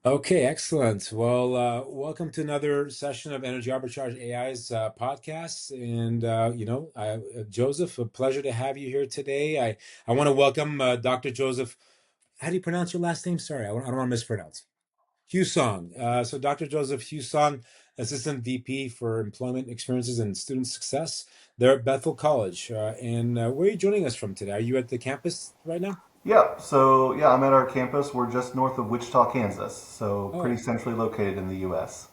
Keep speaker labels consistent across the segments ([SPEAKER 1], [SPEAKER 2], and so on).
[SPEAKER 1] Okay, excellent. Well, welcome to another session of Energy Arbitrage AI's podcast. And Joseph, a pleasure to have you here today. I want to welcome Dr. Joseph. How do you pronounce your last name? Sorry, I don't want to mispronounce. Husong. So Dr. Joseph Husong, Assistant VP for Employment Experiences and Student Success there at Bethel College. And where are you joining us from today? Are you at the campus right now?
[SPEAKER 2] Yeah, I'm at our campus. We're just north of Wichita, Kansas, so pretty
[SPEAKER 1] Oh.
[SPEAKER 2] centrally located in the U.S.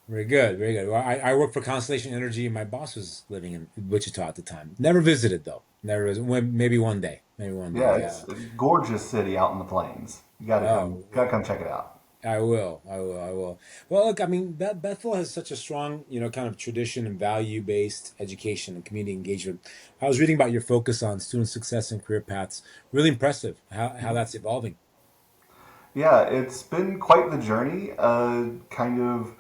[SPEAKER 1] Very good, very good. Well, I work for Constellation Energy, and my boss was living in Wichita at the time. Never visited though. Never visited. Maybe one day. Maybe one day.
[SPEAKER 2] Yeah,
[SPEAKER 1] Yeah.
[SPEAKER 2] it's a gorgeous city out in the plains. You
[SPEAKER 1] Oh,
[SPEAKER 2] gotta come check it out.
[SPEAKER 1] I will. I will. I will. Well, look, I mean, Bethel has such a strong, kind of tradition and value-based education and community engagement. I was reading about your focus on student success and career paths. Really impressive how that's evolving.
[SPEAKER 2] Yeah, it's been quite the journey. Kind of,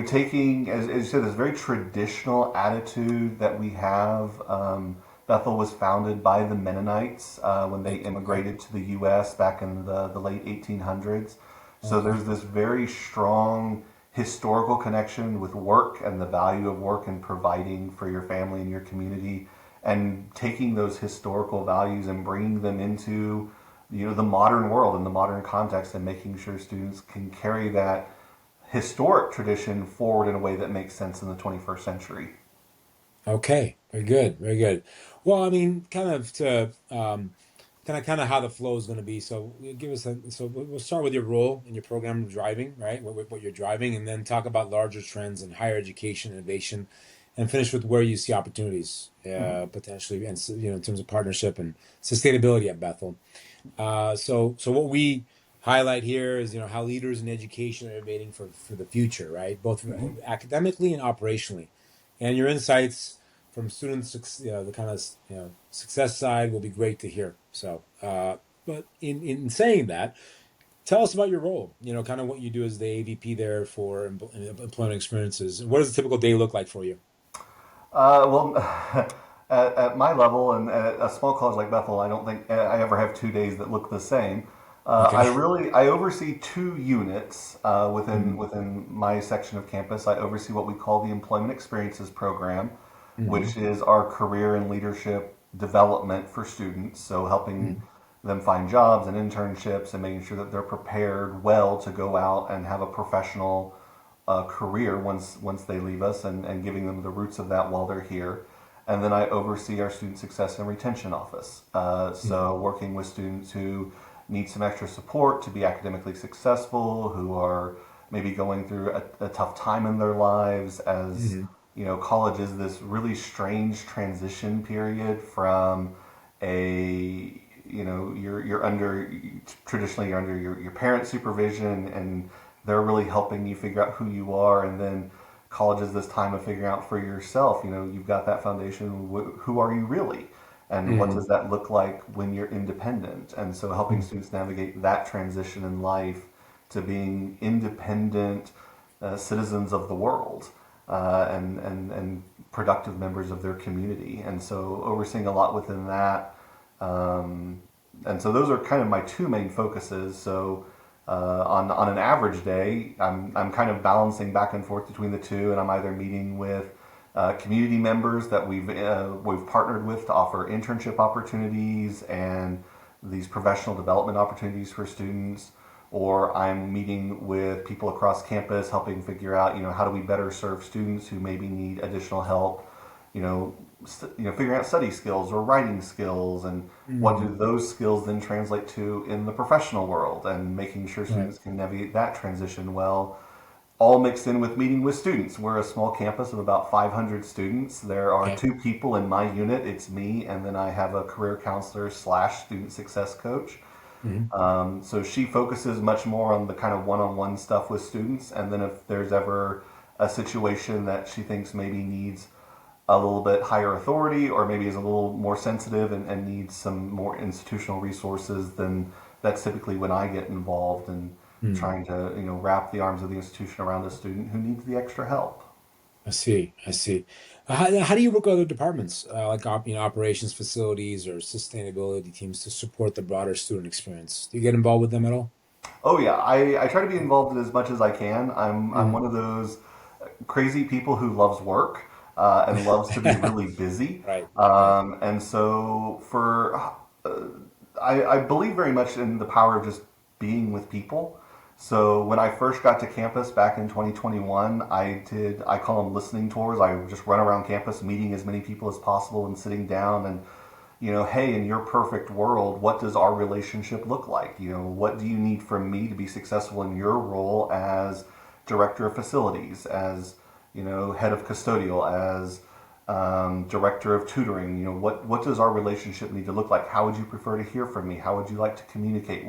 [SPEAKER 2] taking, as you said, this very traditional attitude that we have. Bethel was founded by the Mennonites when they
[SPEAKER 1] Okay.
[SPEAKER 2] immigrated to the U.S. back in the late 1800s. So
[SPEAKER 1] Okay.
[SPEAKER 2] there's this very strong historical connection with work and the value of work and providing for your family and your community, and taking those historical values and bringing them into the modern world and the modern context, and making sure students can carry that historic tradition forward in a way that makes sense in the 21st century.
[SPEAKER 1] Okay, very good, very good. Well, I mean, kind of to kind of how the flow is going to be. So give us a so we'll start with your role in your program driving, right? What you're driving, and then talk about larger trends in higher education innovation, and finish with where you see opportunities, potentially, and in terms of partnership and sustainability at Bethel. So what we highlight here is how leaders in education are innovating for the future, right? Both
[SPEAKER 2] Mhm.
[SPEAKER 1] academically and operationally, and your insights from students, the kind of success side will be great to hear. So, but in saying that, tell us about your role. Kind of what you do as the AVP there for employment experiences. What does a typical day look like for you?
[SPEAKER 2] Well, at my level and at a small college like Bethel, I don't think I ever have 2 days that look the same.
[SPEAKER 1] Okay.
[SPEAKER 2] I oversee two units within
[SPEAKER 1] Hmm.
[SPEAKER 2] within my section of campus. I oversee what we call the Employment Experiences Program,
[SPEAKER 1] Hmm.
[SPEAKER 2] which is our career and leadership development for students. So helping
[SPEAKER 1] Hmm.
[SPEAKER 2] them find jobs and internships and making sure that they're prepared well to go out and have a professional career once they leave us, and giving them the roots of that while they're here. And then I oversee our student success and retention office. So
[SPEAKER 1] Hmm.
[SPEAKER 2] working with students who need some extra support to be academically successful, who are maybe going through a tough time in their lives, as
[SPEAKER 1] Hmm.
[SPEAKER 2] college is this really strange transition period from a you're under traditionally you're under your parents' supervision, and they're really helping you figure out who you are. And then college is this time of figuring out for yourself. You've got that foundation. Who are you really? And what
[SPEAKER 1] Hmm.
[SPEAKER 2] does that look like when you're independent? And so helping
[SPEAKER 1] Hmm.
[SPEAKER 2] students navigate that transition in life to being independent citizens of the world, and productive members of their community. And so overseeing a lot within that. Um, and so those are kind of my two main focuses. So on an average day, I'm kind of balancing back and forth between the two, and I'm either meeting with community members that we've partnered with to offer internship opportunities and these professional development opportunities for students, or I'm meeting with people across campus, helping figure out how do we better serve students who maybe need additional help, you know, figuring out study skills or writing skills, and what do
[SPEAKER 1] Hmm.
[SPEAKER 2] those skills then translate to in the professional world, and making sure
[SPEAKER 1] Right.
[SPEAKER 2] students can navigate that transition well, all mixed in with meeting with students. We're a small campus of about 500 students. There are
[SPEAKER 1] Okay.
[SPEAKER 2] two people in my unit. It's me, and then I have a career counselor slash student success coach.
[SPEAKER 1] Hmm.
[SPEAKER 2] So she focuses much more on the kind of one-on-one stuff with students, and then if there's ever a situation that she thinks maybe needs a little bit higher authority, or maybe is a little more sensitive and needs some more institutional resources, then that's typically when I get involved in trying to wrap the arms of the institution around a student who needs the extra help.
[SPEAKER 1] I see. I see. How do you work with other departments, like operations, facilities, or sustainability teams to support the broader student experience? Do you get involved with them at all?
[SPEAKER 2] Oh yeah, I try to be involved as much as I can. I'm
[SPEAKER 1] Mm.
[SPEAKER 2] one of those crazy people who loves work and loves to be really busy.
[SPEAKER 1] Right, right.
[SPEAKER 2] And so I believe very much in the power of just being with people. So when I first got to campus back in 2021, I call them listening tours. I would just run around campus meeting as many people as possible and sitting down and hey, in your perfect world, what does our relationship look like? What do you need from me to be successful in your role as director of facilities, as, head of custodial, as director of tutoring? What does our relationship need to look like? How would you prefer to hear from me? How would you like to communicate?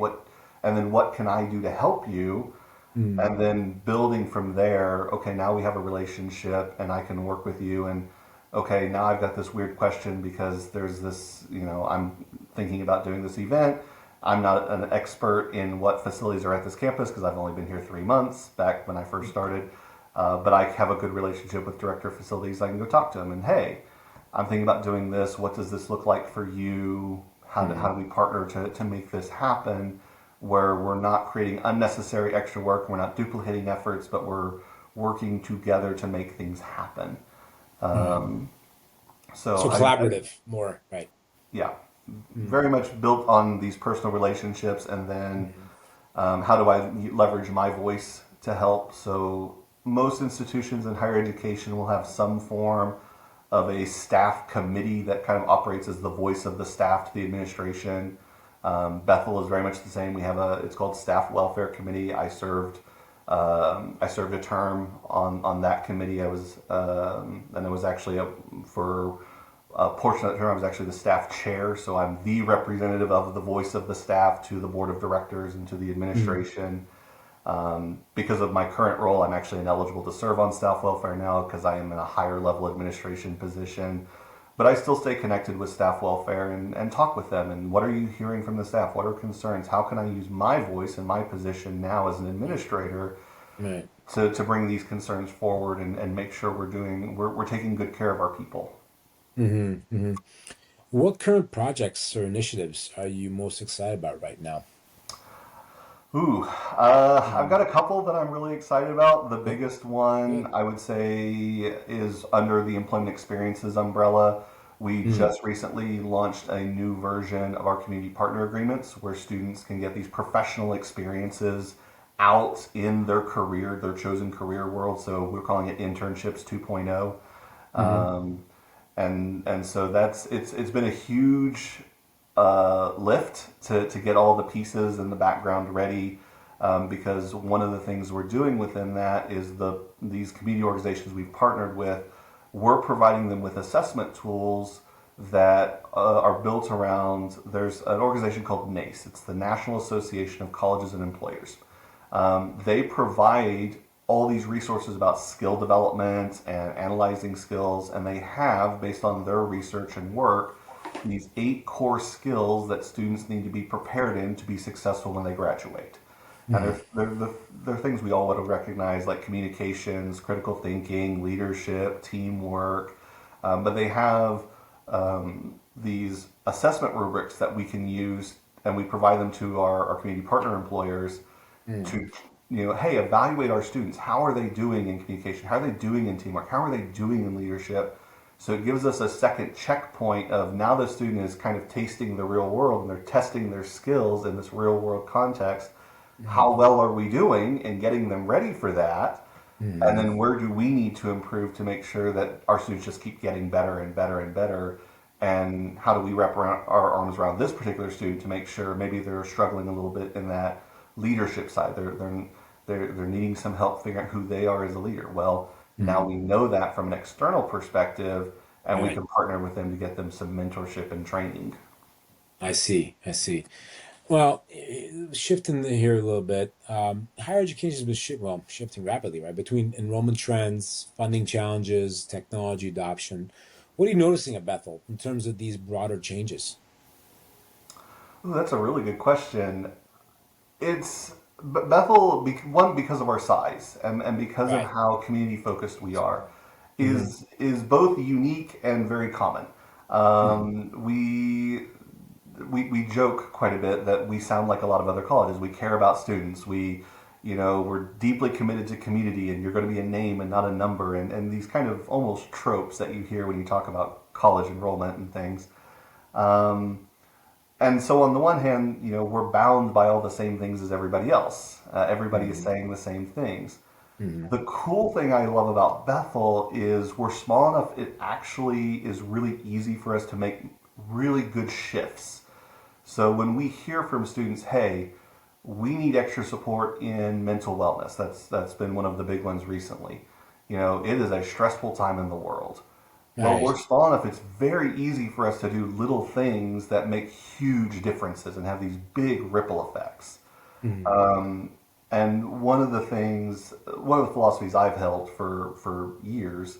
[SPEAKER 2] And then what can I do to help you?
[SPEAKER 1] Mm.
[SPEAKER 2] And then building from there, okay, now we have a relationship and I can work with you. And okay, now I've got this weird question because there's this, I'm thinking about doing this event. I'm not an expert in what facilities are at this campus because I've only been here 3 months back when I first started. But I have a good relationship with director of facilities. I can go talk to him and, hey, I'm thinking about doing this. What does this look like for you? How
[SPEAKER 1] Mm.
[SPEAKER 2] do we partner to make this happen where we're not creating unnecessary extra work, we're not duplicating efforts, but we're working together to make things happen.
[SPEAKER 1] Mm.
[SPEAKER 2] So
[SPEAKER 1] So collaborative more, right?
[SPEAKER 2] yeah,
[SPEAKER 1] Mm.
[SPEAKER 2] very much built on these personal relationships, and then
[SPEAKER 1] Mm.
[SPEAKER 2] how do I leverage my voice to help? So most institutions in higher education will have some form of a staff committee that kind of operates as the voice of the staff to the administration. Bethel is very much the same. It's called Staff Welfare Committee. I served a term on that committee. And it was actually for a portion of that term, I was actually the staff chair. So I'm the representative of the voice of the staff to the board of directors and to the
[SPEAKER 1] Mm.
[SPEAKER 2] administration. Because of my current role, I'm actually ineligible to serve on staff welfare now because I am in a higher level administration position. But I still stay connected with staff welfare and talk with them. And what are you hearing from the staff? What are concerns? How can I use my voice and my position now as an
[SPEAKER 1] Mm.
[SPEAKER 2] administrator
[SPEAKER 1] Right.
[SPEAKER 2] to bring these concerns forward and make sure we're taking good care of our people?
[SPEAKER 1] Hmm. Hmm. What current projects or initiatives are you most excited about right now?
[SPEAKER 2] Ooh, I've
[SPEAKER 1] Mm.
[SPEAKER 2] got a couple that I'm really excited about. The
[SPEAKER 1] Good.
[SPEAKER 2] biggest one
[SPEAKER 1] Good.
[SPEAKER 2] I would say is under the Employment Experiences umbrella. We
[SPEAKER 1] Mm.
[SPEAKER 2] just recently launched a new version of our community partner agreements where students can get these professional experiences out in their career, their chosen career world. So we're calling it Internships 2.0.
[SPEAKER 1] Hmm.
[SPEAKER 2] Um, and so it's been a huge lift to get all the pieces and the background ready because one of the things we're doing within that is these community organizations we've partnered with, we're providing them with assessment tools that are built around. There's an organization called NACE. It's the National Association of Colleges and Employers. They provide all these resources about skill development and analyzing skills, and they have, based on their research and work, these 8 core skills that students need to be prepared in to be successful when they graduate. And
[SPEAKER 1] Mm.
[SPEAKER 2] they're things we all would recognize, like communications, critical thinking, leadership, teamwork. But they have these assessment rubrics that we can use, and we provide them to our community partner employers
[SPEAKER 1] Mm.
[SPEAKER 2] to, hey, evaluate our students. How are they doing in communication? How are they doing in teamwork? How are they doing in leadership? So it gives us a second checkpoint of now the student is kind of tasting the real world and they're testing their skills in this real world context.
[SPEAKER 1] Mm.
[SPEAKER 2] How well are we doing in getting them ready for that? And
[SPEAKER 1] Mm.
[SPEAKER 2] then where do we need to improve to make sure that our students just keep getting better and better and better? And how do we wrap our arms around this particular student to make sure maybe they're struggling a little bit in that leadership side? They're needing some help figuring out who they are as a leader. Well, now
[SPEAKER 1] Mm.
[SPEAKER 2] we know that from an external perspective, and we
[SPEAKER 1] Right.
[SPEAKER 2] can partner with them to get them some mentorship and training.
[SPEAKER 1] I see. I see. Well, shifting here a little bit, higher education has been shifting rapidly, right? Between enrollment trends, funding challenges, technology adoption. What are you noticing at Bethel in terms of these broader changes?
[SPEAKER 2] Ooh, that's a really good question. It's Bethel, one, because of our size and because of
[SPEAKER 1] Right.
[SPEAKER 2] how community focused we are,
[SPEAKER 1] Hmm.
[SPEAKER 2] is both unique and very common.
[SPEAKER 1] Hmm.
[SPEAKER 2] We we joke quite a bit that we sound like a lot of other colleges. We care about students. We're deeply committed to community, and you're going to be a name and not a number, and these kind of almost tropes that you hear when you talk about college enrollment and things. Um, and so on the one hand, we're bound by all the same things as everybody else. Everybody is
[SPEAKER 1] Hmm.
[SPEAKER 2] saying the same things.
[SPEAKER 1] Hmm.
[SPEAKER 2] The cool thing I love about Bethel is we're small enough, it actually is really easy for us to make really good shifts. So when we hear from students, hey, we need extra support in mental wellness. That's been one of the big ones recently. It is a stressful time in the world. Well, we're
[SPEAKER 1] Right.
[SPEAKER 2] small enough, it's very easy for us to do little things that make huge differences and have these big ripple effects.
[SPEAKER 1] Hmm.
[SPEAKER 2] And one of the philosophies I've held for years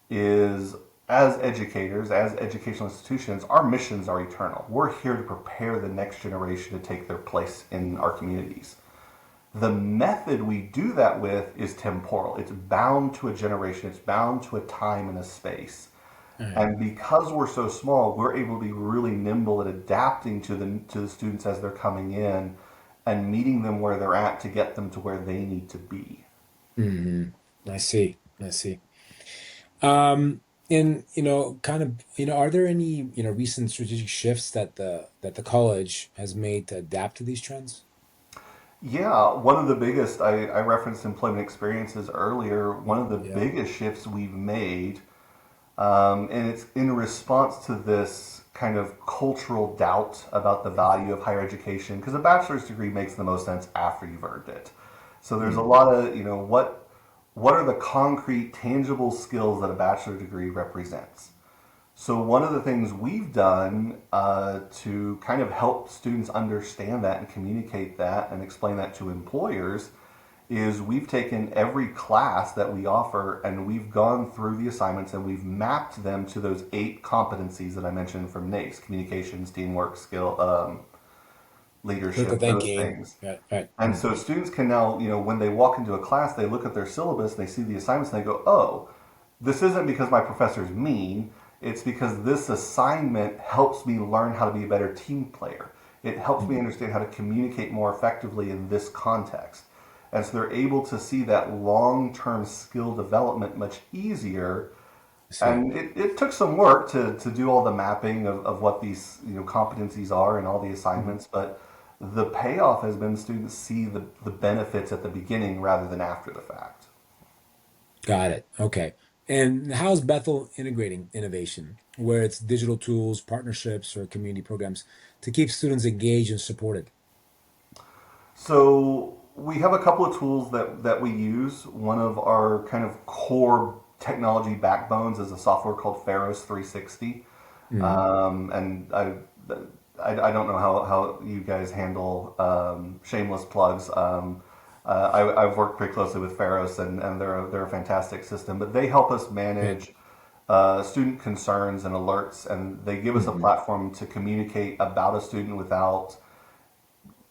[SPEAKER 2] is as educators, as educational institutions, our missions are eternal. We're here to prepare the next generation to take their place in our communities. The method we do that with is temporal. It's bound to a generation, it's bound to a time and a space.
[SPEAKER 1] Right.
[SPEAKER 2] And because we're so small, we're able to be really nimble at adapting to the students as they're coming in and meeting them where they're at to get them to where they need to be.
[SPEAKER 1] Hmm. I see. I see. Um, and kind of, are there any, recent strategic shifts that the college has made to adapt to these trends?
[SPEAKER 2] Yeah, one of the biggest, I referenced employment experiences earlier. One of the
[SPEAKER 1] Yeah.
[SPEAKER 2] biggest shifts we've made, and it's in response to this kind of cultural doubt about the value of higher education, because a bachelor's degree makes the most sense after you've earned it. So there's a
[SPEAKER 1] Mm.
[SPEAKER 2] lot of, what are the concrete, tangible skills that a bachelor degree represents? So one of the things we've done to kind of help students understand that and communicate that and explain that to employers is we've taken every class that we offer and we've gone through the assignments and we've mapped them to those 8 competencies that I mentioned from NACE: communications, teamwork, skill,
[SPEAKER 1] Critical
[SPEAKER 2] leadership, those
[SPEAKER 1] thinking.
[SPEAKER 2] things.
[SPEAKER 1] Right. Right.
[SPEAKER 2] And
[SPEAKER 1] Mm.
[SPEAKER 2] so students can now, when they walk into a class, they look at their syllabus, they see the assignments, and they go, oh, this isn't because my professor's mean. It's because this assignment helps me learn how to be a better team player. It helps me
[SPEAKER 1] Mm.
[SPEAKER 2] understand how to communicate more effectively in this context. And so they're able to see that long term skill development much easier.
[SPEAKER 1] I see.
[SPEAKER 2] And it took some work to do all the mapping of what these competencies are and all the
[SPEAKER 1] Mhm.
[SPEAKER 2] assignments, but the payoff has been students see the benefits at the beginning rather than after the fact.
[SPEAKER 1] Got it. Okay. And how's Bethel integrating innovation, where it's digital tools, partnerships, or community programs to keep students engaged and supported?
[SPEAKER 2] So we have a couple of tools that we use. One of our kind of core technology backbones is a software called Pharos 360.
[SPEAKER 1] Hmm.
[SPEAKER 2] And I don't know how you guys handle shameless plugs. I've worked pretty closely with Pharos, and they're a fantastic system. But they help us
[SPEAKER 1] Good.
[SPEAKER 2] manage student concerns and alerts, and they give us a
[SPEAKER 1] Hmm.
[SPEAKER 2] platform to communicate about a student without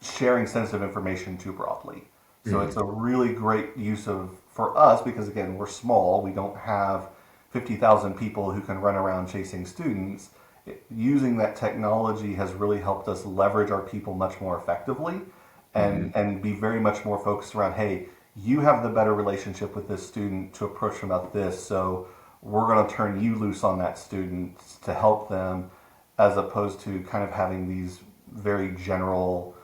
[SPEAKER 2] sharing sensitive information too broadly. So it's
[SPEAKER 1] Hmm.
[SPEAKER 2] a really great use of for us because again we're small. We don't have 50,000 people who can run around chasing students. Using that technology has really helped us leverage our people much more effectively,
[SPEAKER 1] Hmm.
[SPEAKER 2] and be very much more focused around. Hey, you have the better relationship with this student to approach them about this, so we're going to turn you loose on that student to help them, as opposed to kind of having these very general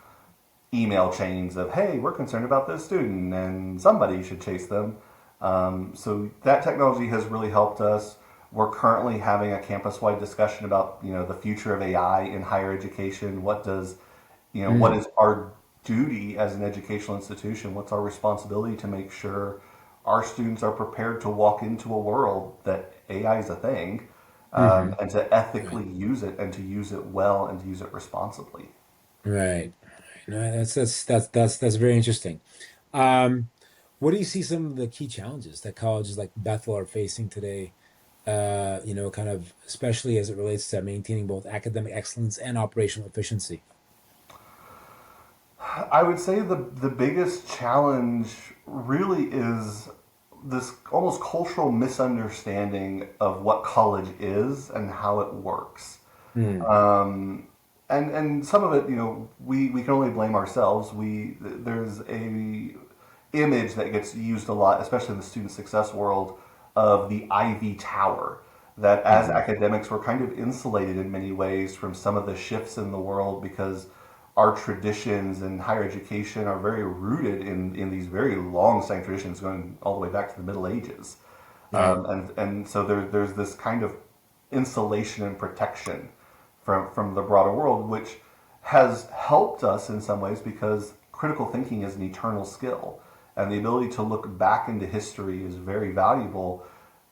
[SPEAKER 2] email chains of, hey, we're concerned about this student and somebody should chase them. So that technology has really helped us. We're currently having a campus-wide discussion about the future of AI in higher education. What
[SPEAKER 1] Hmm.
[SPEAKER 2] is our duty as an educational institution? What's our responsibility to make sure our students are prepared to walk into a world that AI is a thing,
[SPEAKER 1] Hmm.
[SPEAKER 2] and to
[SPEAKER 1] Right.
[SPEAKER 2] ethically use it and to use it well and to use it responsibly.
[SPEAKER 1] Right. No, that's very interesting. Um, what do you see some of the key challenges that colleges like Bethel are facing today? Kind of especially as it relates to maintaining both academic excellence and operational efficiency.
[SPEAKER 2] I would say the biggest challenge really is this almost cultural misunderstanding of what college is and how it works.
[SPEAKER 1] Mm.
[SPEAKER 2] and some of it, we can only blame ourselves. There's a image that gets used a lot, especially in the student success world, of the Ivy Tower. That as
[SPEAKER 1] Hmm.
[SPEAKER 2] academics, we're kind of insulated in many ways from some of the shifts in the world because our traditions in higher education are very rooted in these very long standing traditions going all the way back to the Middle Ages.
[SPEAKER 1] Right.
[SPEAKER 2] And so there's this kind of insulation and protection from the broader world, which has helped us in some ways because critical thinking is an eternal skill. And the ability to look back into history is very valuable,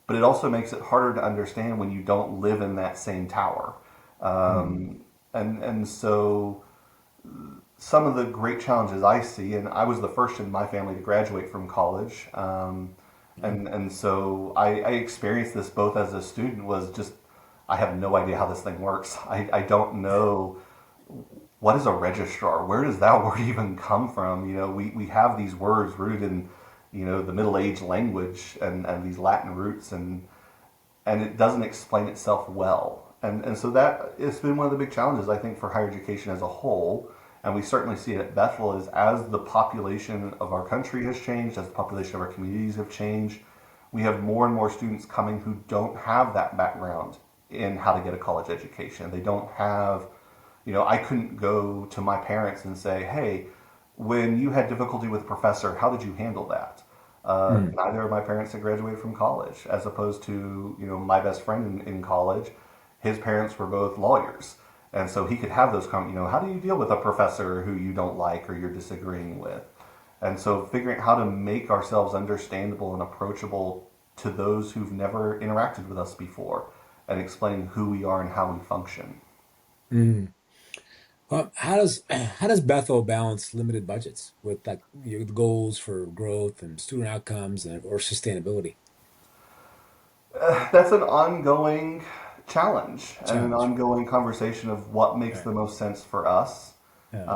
[SPEAKER 2] but it also makes it harder to understand when you don't live in that same tower.
[SPEAKER 1] Hmm.
[SPEAKER 2] And so some of the great challenges I see, and I was the first in my family to graduate from college,
[SPEAKER 1] Oh.
[SPEAKER 2] and so I experienced this both as a student was just I have no idea how this thing works. I don't know what is a registrar. Where does that word even come from? We have these words rooted in the Middle Age language and these Latin roots and it doesn't explain itself well. And so that it's been one of the big challenges I think for higher education as a whole. And we certainly see it at Bethel is as the population of our country has changed, as the population of our communities have changed, we have more and more students coming who don't have that background in how to get a college education. They don't have, I couldn't go to my parents and say, hey, when you had difficulty with a professor, how did you handle that?
[SPEAKER 1] Hmm.
[SPEAKER 2] Neither of my parents had graduated from college, as opposed to my best friend in college. His parents were both lawyers, and so he could have those how do you deal with a professor who you don't like or you're disagreeing with? And so figuring out how to make ourselves understandable and approachable to those who've never interacted with us before, and explaining who we are and how we function.
[SPEAKER 1] Hmm. Well, how does Bethel balance limited budgets with like your goals for growth and student outcomes and or sustainability
[SPEAKER 2] That's an ongoing challenge and an
[SPEAKER 1] challenge?
[SPEAKER 2] ongoing conversation of what makes
[SPEAKER 1] Right.
[SPEAKER 2] the most sense for us.
[SPEAKER 1] Yeah.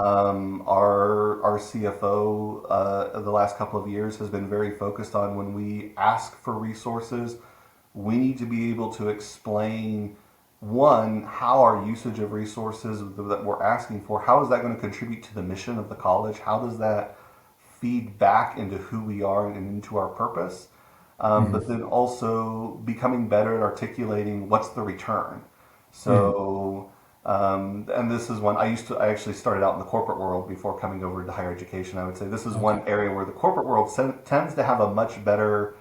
[SPEAKER 2] Our CFO the last couple of years has been very focused on when we ask for resources, we need to be able to explain one how our usage of resources that we're asking for, how is that going to contribute to the mission of the college? How does that feed back into who we are and into our purpose?
[SPEAKER 1] Hmm.
[SPEAKER 2] But then also becoming better at articulating what's the return.
[SPEAKER 1] Hmm.
[SPEAKER 2] So, and this is one I actually started out in the corporate world before coming over to higher education. I would say this is
[SPEAKER 1] Okay.
[SPEAKER 2] one area where the corporate world tends to have a much better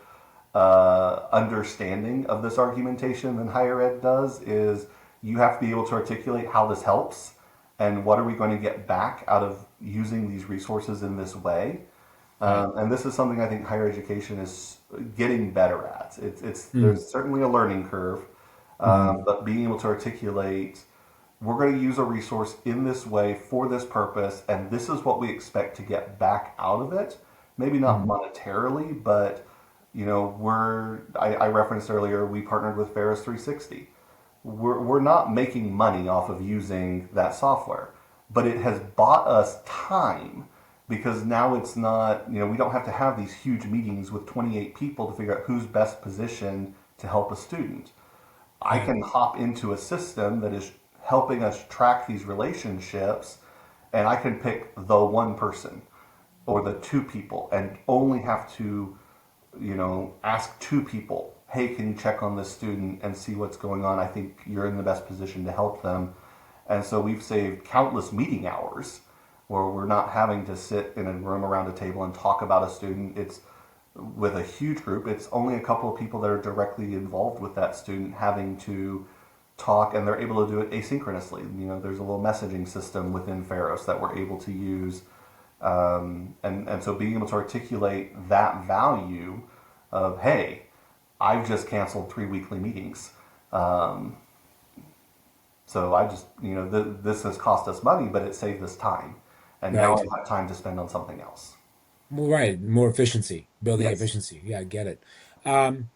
[SPEAKER 2] understanding of this argumentation than higher ed does. Is you have to be able to articulate how this helps and what are we going to get back out of using these resources in this way.
[SPEAKER 1] Right.
[SPEAKER 2] And this is something I think higher education is getting better at. It's
[SPEAKER 1] Hmm.
[SPEAKER 2] there's certainly a learning curve,
[SPEAKER 1] Hmm.
[SPEAKER 2] but being able to articulate, we're going to use a resource in this way for this purpose, and this is what we expect to get back out of it. Maybe not
[SPEAKER 1] Hmm.
[SPEAKER 2] monetarily, but I referenced earlier we partnered with Ferris 360. We're not making money off of using that software, but it has bought us time because now it's not, we don't have to have these huge meetings with 28 people to figure out who's best positioned to help a student. I
[SPEAKER 1] Right.
[SPEAKER 2] can hop into a system that is helping us track these relationships and I can pick the one person or the two people and only have to ask two people, hey, can you check on this student and see what's going on? I think you're in the best position to help them. And so we've saved countless meeting hours where we're not having to sit in a room around a table and talk about a student. It's with a huge group. It's only a couple of people that are directly involved with that student having to talk, and they're able to do it asynchronously. There's a little messaging system within Pharos that we're able to use, and so being able to articulate that value of, hey, I've just canceled 3 weekly meetings. Um, so I just, this has cost us money, but it saved us time. And now
[SPEAKER 1] Right.
[SPEAKER 2] I have time to spend on something else.
[SPEAKER 1] Well, right. More efficiency, building
[SPEAKER 2] Yes.
[SPEAKER 1] efficiency. Yeah, I get it. Um,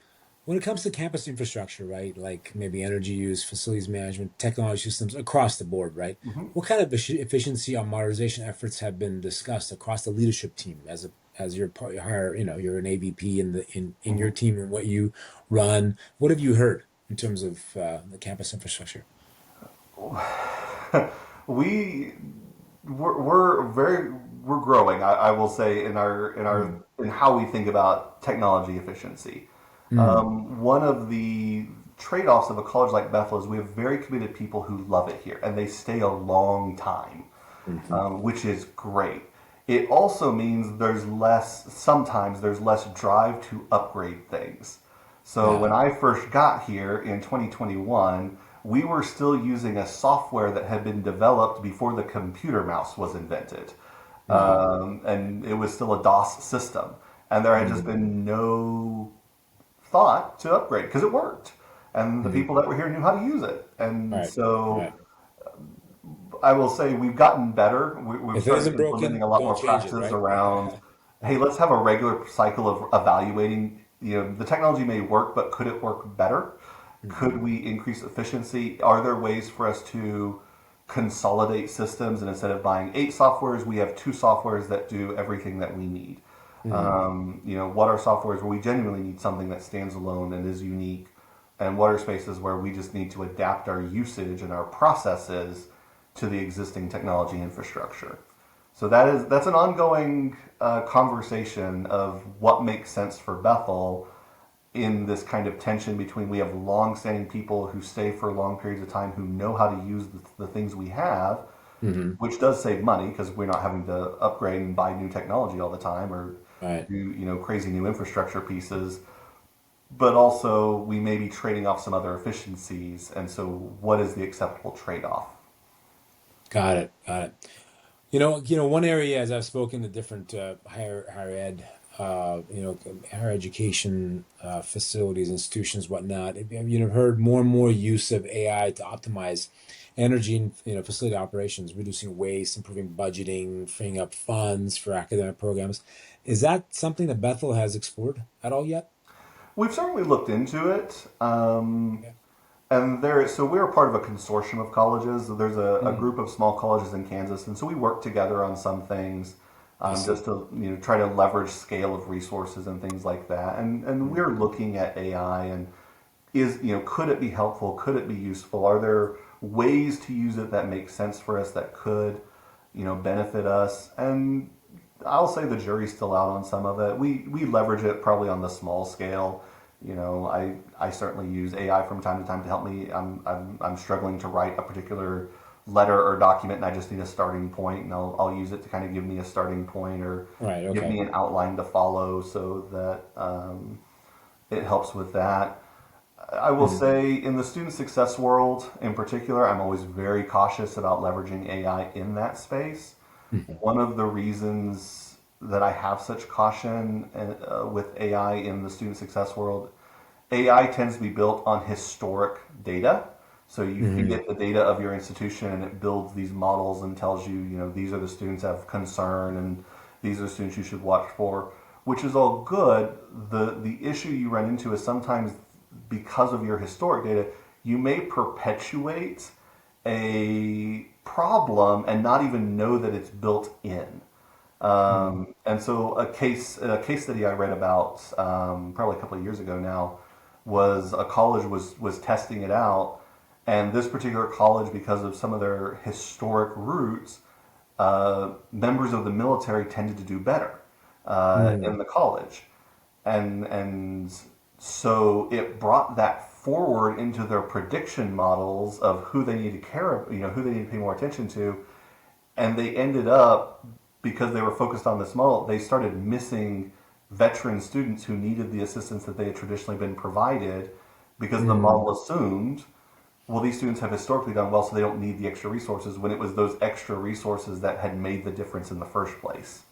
[SPEAKER 1] when it comes to campus infrastructure, right? Like maybe energy use, facilities management, technology systems across the board, right?
[SPEAKER 2] Mm-hmm.
[SPEAKER 1] What kind of efficiency or modernization efforts have been discussed across the leadership team as your part, you're an AVP in your
[SPEAKER 2] Mm-hmm.
[SPEAKER 1] team and what you run. What have you heard in terms of the campus infrastructure?
[SPEAKER 2] Well, we we're very we're growing. I will say in our
[SPEAKER 1] Mm,
[SPEAKER 2] in how we think about technology efficiency.
[SPEAKER 1] mm,
[SPEAKER 2] One of the trade-offs of a college like Bethel is we have very committed people who love it here and they stay a long time,
[SPEAKER 1] mhm.
[SPEAKER 2] which is great. It also means sometimes there's less drive to upgrade things. So when
[SPEAKER 1] Yeah.
[SPEAKER 2] I first got here in 2021, we were still using a software that had been developed before the computer mouse was invented.
[SPEAKER 1] Wow.
[SPEAKER 2] And it was still a DOS system. And there had just
[SPEAKER 1] Mm,
[SPEAKER 2] been no thought to upgrade because it worked. And the
[SPEAKER 1] mm.
[SPEAKER 2] people that were here knew how to use it. And
[SPEAKER 1] Right.
[SPEAKER 2] so
[SPEAKER 1] Right.
[SPEAKER 2] I will say we've gotten better. We've
[SPEAKER 1] If it
[SPEAKER 2] started
[SPEAKER 1] isn't
[SPEAKER 2] implementing
[SPEAKER 1] broken,
[SPEAKER 2] a lot
[SPEAKER 1] don't
[SPEAKER 2] more
[SPEAKER 1] change it,
[SPEAKER 2] practices
[SPEAKER 1] right?
[SPEAKER 2] around, hey, let's have a regular cycle of evaluating. The technology may work, but could it work better? Could
[SPEAKER 1] Hmm.
[SPEAKER 2] we increase efficiency? Are there ways for us to consolidate systems and instead of buying 8 softwares, we have 2 softwares that do everything that we need?
[SPEAKER 1] Hmm.
[SPEAKER 2] What are softwares where we genuinely need something that stands alone and is unique? And what are spaces where we just need to adapt our usage and our processes to the existing technology infrastructure? So that's an ongoing conversation of what makes sense for Bethel in this kind of tension between we have long-standing people who stay for long periods of time who know how to use the things we have,
[SPEAKER 1] Hmm.
[SPEAKER 2] which does save money because we're not having to upgrade and buy new technology all the time or
[SPEAKER 1] Right.
[SPEAKER 2] do crazy new infrastructure pieces. But also we may be trading off some other efficiencies, and so what is the acceptable trade-off?
[SPEAKER 1] Got it. Got it. One area as I've spoken to different higher ed, higher education facilities, institutions, whatnot. Have heard more and more use of AI to optimize energy and facility operations, reducing waste, improving budgeting, freeing up funds for academic programs. Is that something that Bethel has explored at all yet?
[SPEAKER 2] We've certainly looked into it.
[SPEAKER 1] Yeah.
[SPEAKER 2] And so we're a part of a consortium of colleges. There's a
[SPEAKER 1] Mm,
[SPEAKER 2] group of small colleges in Kansas, and so we work together on some things,
[SPEAKER 1] I
[SPEAKER 2] just
[SPEAKER 1] see.
[SPEAKER 2] to try to leverage scale of resources and things like that. And
[SPEAKER 1] Mm,
[SPEAKER 2] we're looking at AI and could it be helpful? Could it be useful? Are there ways to use it that make sense for us that could benefit us? And I'll say the jury's still out on some of it. We leverage it probably on the small scale. I certainly use AI from time to time to help me. I'm struggling to write a particular letter or document, and I just need a starting point, and I'll use it to kind of give me a starting point or
[SPEAKER 1] right.
[SPEAKER 2] give me
[SPEAKER 1] Okay.
[SPEAKER 2] an outline to follow, so that it helps with that. I will
[SPEAKER 1] Mm,
[SPEAKER 2] say in the student success world in particular, I'm always very cautious about leveraging AI in that space.
[SPEAKER 1] mhm,
[SPEAKER 2] One of the reasons that I have such caution with AI in the student success world, AI tends to be built on historic data. So you feed
[SPEAKER 1] mhm,
[SPEAKER 2] it the data of your institution and it builds these models and tells you, these are the students of concern and these are the students you should watch for, which is all good. The issue you run into is sometimes because of your historic data, you may perpetuate a problem and not even know that it's built in.
[SPEAKER 1] mhm,
[SPEAKER 2] And so a case study I read about probably a couple of years ago now was a college was testing it out, and this particular college, because of some of their historic roots, members of the military tended to do better in
[SPEAKER 1] mhm,
[SPEAKER 2] the college, and so it brought that forward into their prediction models of who they need to care, who they need to pay more attention to, and they ended up, because they were focused on this model, they started missing veteran students who needed the assistance that they had traditionally been provided because the
[SPEAKER 1] mhm.
[SPEAKER 2] model assumed, well, these students have historically done well, so they don't need the extra resources, when it was those extra resources that had made the difference in the first place.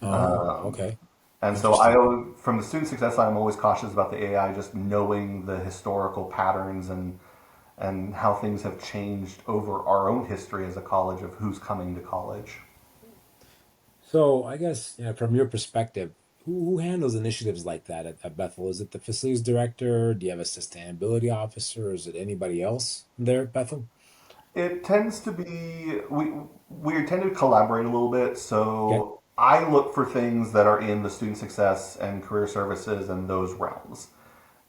[SPEAKER 1] Oh, okay.
[SPEAKER 2] And so
[SPEAKER 1] Interesting.
[SPEAKER 2] from the student success side, I'm always cautious about the AI, just knowing the historical patterns and how things have changed over our own history as a college of who's coming to college.
[SPEAKER 1] So I guess, from your perspective, who handles initiatives like that at Bethel? Is it the facilities director? Do you have a sustainability officer? Is it anybody else there at Bethel?
[SPEAKER 2] It tends to be we tend to collaborate a little bit.
[SPEAKER 1] Okay.
[SPEAKER 2] So I look for things that are in the student success and career services and those realms,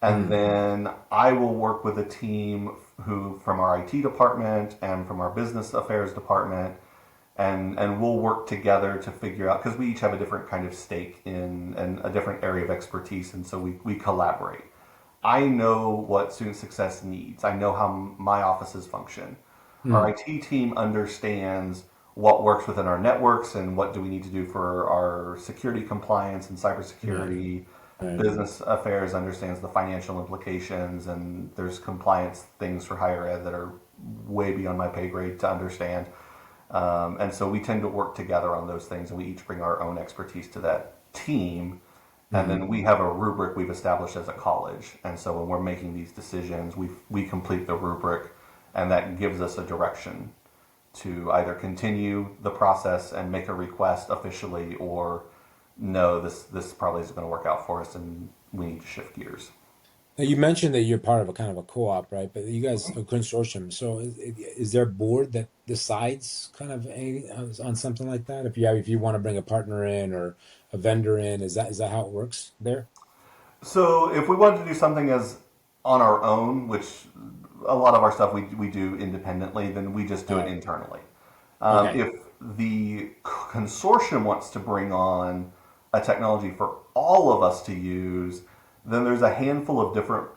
[SPEAKER 2] and
[SPEAKER 1] Mm,
[SPEAKER 2] then I will work with a team who from our IT department and from our business affairs department, and we'll work together to figure out because we each have a different kind of stake in a different area of expertise, and so we collaborate. I know what student success needs. I know how my offices function. Our
[SPEAKER 1] Hmm.
[SPEAKER 2] IT team understands what works within our networks and what do we need to do for our security compliance and
[SPEAKER 1] Right.
[SPEAKER 2] cybersecurity.
[SPEAKER 1] Right.
[SPEAKER 2] Business affairs understands the financial implications, and there's compliance things for higher ed that are way beyond my pay grade to understand. And so we tend to work together on those things, and we each bring our own expertise to that team. And
[SPEAKER 1] Hmm.
[SPEAKER 2] then we have a rubric we've established as a college. And so when we're making these decisions, we complete the rubric, and that gives us a direction to either continue the process and make a request officially, or no, this probably isn't going to work out for us, and we need to shift gears.
[SPEAKER 1] Now, you mentioned that you're part of a kind of a co-op, right? But you guys a consortium. So is there a board that decides kind of on something like that? If you want to bring a partner in or a vendor in, is that how it works there?
[SPEAKER 2] So if we wanted to do something as on our own, which a lot of our stuff we do independently, then we just do it
[SPEAKER 1] Oh,
[SPEAKER 2] internally.
[SPEAKER 1] okay.
[SPEAKER 2] If the consortium wants to bring on a technology for all of us to use, then there's a handful of different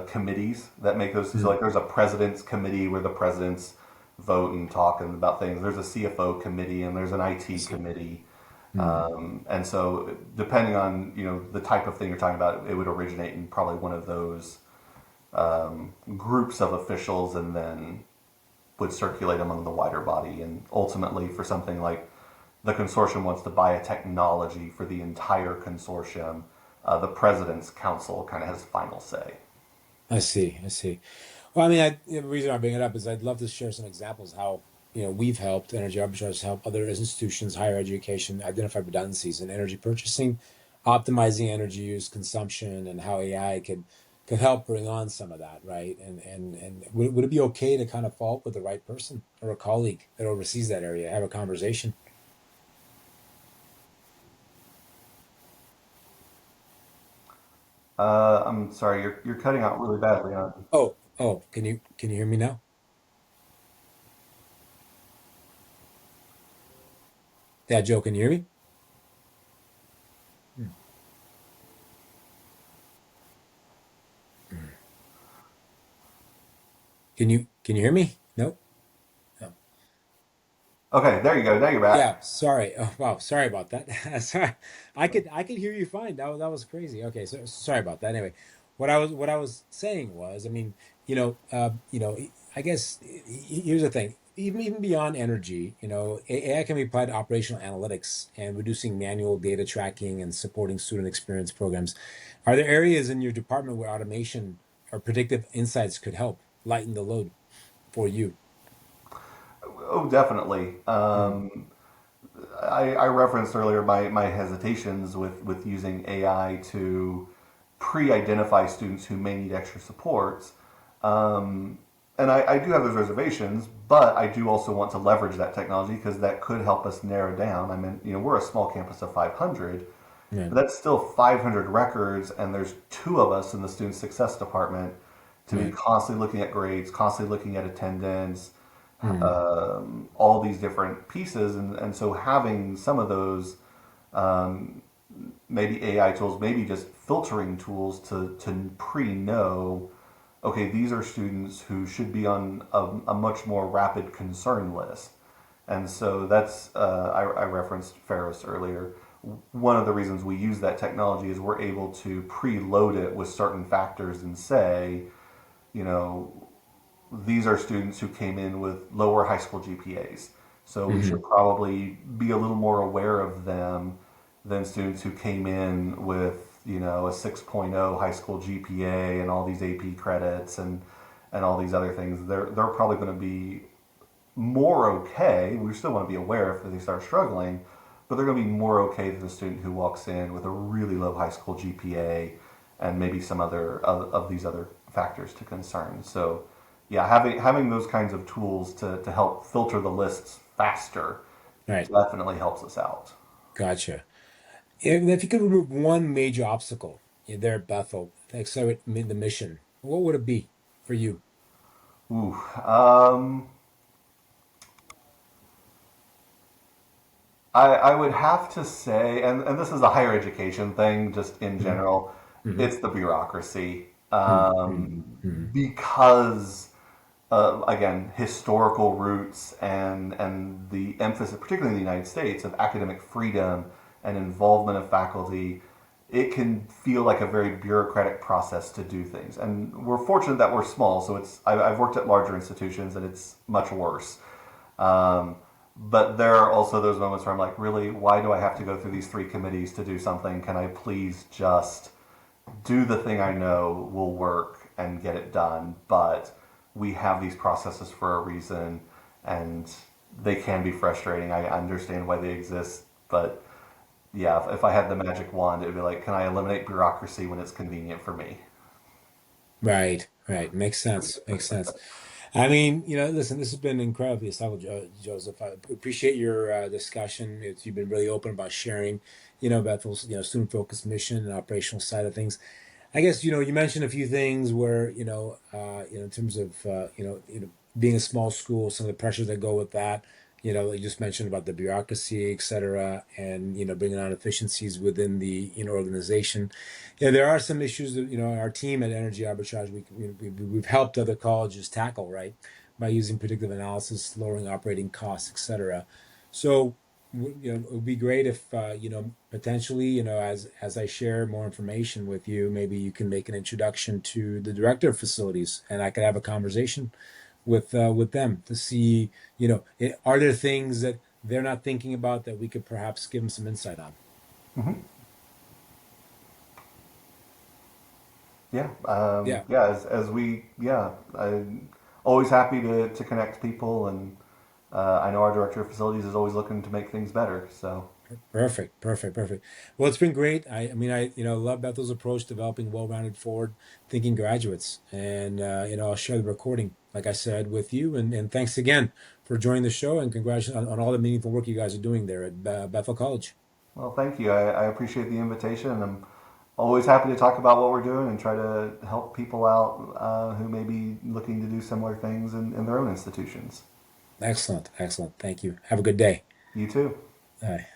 [SPEAKER 2] committees that make those. So, like,
[SPEAKER 1] Mm,
[SPEAKER 2] there's a president's committee where the presidents vote and talk about things. There's a CFO committee and there's an
[SPEAKER 1] I
[SPEAKER 2] IT
[SPEAKER 1] see.
[SPEAKER 2] committee.
[SPEAKER 1] Mm,
[SPEAKER 2] And so, depending on the type of thing you're talking about, it would originate in probably one of those groups of officials, and then would circulate among the wider body. And ultimately, for something like the consortium wants to buy a technology for the entire consortium, the president's council kind of has final say.
[SPEAKER 1] I see. I see. Well, I mean, the reason I bring it up is I'd love to share some examples how, we've helped energy arbitrage help other institutions, higher education, identify redundancies in energy purchasing, optimizing energy use, consumption, and how AI could help bring on some of that, right? And would it be okay to kind of follow up with the right person or a colleague that oversees that area, have a conversation?
[SPEAKER 2] I'm sorry, you're cutting out really badly on.
[SPEAKER 1] Oh, can you hear me now? Yeah, Joe, can you hear me? Hmm. Hmm. Can you hear me? No? No.
[SPEAKER 2] Okay, there you go. Now you're back.
[SPEAKER 1] Yeah, sorry. Oh, wow, sorry about that. Sorry. I could hear you fine. That was crazy. Okay, so sorry about that. Anyway, what I was saying was, I mean, I guess here's the thing. Even beyond energy, AI can be applied to operational analytics and reducing manual data tracking and supporting student experience programs. Are there areas in your department where automation or predictive insights could help lighten the load for you?
[SPEAKER 2] Oh, definitely.
[SPEAKER 1] Mm,
[SPEAKER 2] I referenced earlier my hesitations with using AI to pre-identify students who may need extra supports. Um, and I do have those reservations, but I do also want to leverage that technology because that could help us narrow down. I mean, we're a small campus of 500,
[SPEAKER 1] yeah.
[SPEAKER 2] but that's still 500 records, and there's two of us in the student success department to be
[SPEAKER 1] Right.
[SPEAKER 2] constantly looking at grades, constantly looking at attendance,
[SPEAKER 1] Mm,
[SPEAKER 2] all these different pieces. And so having some of those, maybe AI tools, maybe just filtering tools to pre-know, okay, these are students who should be on a much more rapid concern list. And so that's, I referenced Ferris earlier. One of the reasons we use that technology is we're able to preload it with certain factors and say, you know, these are students who came in with lower high school GPAs. So we should
[SPEAKER 1] mhm.
[SPEAKER 2] probably be a little more aware of them than students who came in with, a 6.0 high school GPA and all these AP credits and all these other things. They're probably going to be more okay. We still want to be aware if they start struggling, but they're going to be more okay than the student who walks in with a really low high school GPA and maybe some other of these other factors to concern. So, yeah, having those kinds of tools to help filter the lists faster
[SPEAKER 1] Right.
[SPEAKER 2] definitely helps us out.
[SPEAKER 1] Gotcha. If you could remove one major obstacle there at Bethel to accelerate the mission, what would it be for you?
[SPEAKER 2] Ooh, um, I would have to say, and this is a higher education thing, just in
[SPEAKER 1] Hmm.
[SPEAKER 2] general,
[SPEAKER 1] Hmm.
[SPEAKER 2] it's the bureaucracy.
[SPEAKER 1] Hmm.
[SPEAKER 2] Because again, historical roots and the emphasis, particularly in the United States, of academic freedom and involvement of faculty, it can feel like a very bureaucratic process to do things. And we're fortunate that we're small, so I've worked at larger institutions and it's much worse. Um, but there are also those moments where I'm like, really, why do I have to go through these three committees to do something? Can I please just do the thing I know will work and get it done? But we have these processes for a reason, and they can be frustrating. I understand why they exist, but yeah, if I had the magic wand, it would be like, can I eliminate bureaucracy when it's convenient for me?
[SPEAKER 1] Right, right. Makes sense. Makes sense. I mean, listen, this has been incredibly insightful, Joseph. I appreciate your discussion. You've been really open about sharing, Bethel's, student-focused mission and operational side of things. I guess, you mentioned a few things where, in terms of, being a small school, some of the pressures that go with that. You just mentioned about the bureaucracy, et cetera, and, bringing on efficiencies within the, organization. Yeah, there are some issues that, our team at Energy Arbitrage, we've helped other colleges tackle, right, by using predictive analysis, lowering operating costs, et cetera. So, it would be great if, potentially, as I share more information with you, maybe you can make an introduction to the director of facilities, and I could have a conversation with them to see, are there things that they're not thinking about that we could perhaps give them some insight on?
[SPEAKER 2] Mm-hmm. Yeah,
[SPEAKER 1] Yeah.
[SPEAKER 2] yeah. As we, yeah, I'm always happy to connect people, and I know our director of facilities is always looking to make things better. So,
[SPEAKER 1] Perfect, perfect, perfect. Well, it's been great. I mean, love Bethel's approach, developing well-rounded, forward-thinking graduates. And I'll share the recording, like I said, with you. And thanks again for joining the show, and congratulations on all the meaningful work you guys are doing there at Bethel College.
[SPEAKER 2] well, thank you. I appreciate the invitation, and I'm always happy to talk about what we're doing and try to help people out who may be looking to do similar things in their own institutions.
[SPEAKER 1] Excellent, excellent. Thank you. Have a good day.
[SPEAKER 2] You too.
[SPEAKER 1] Bye.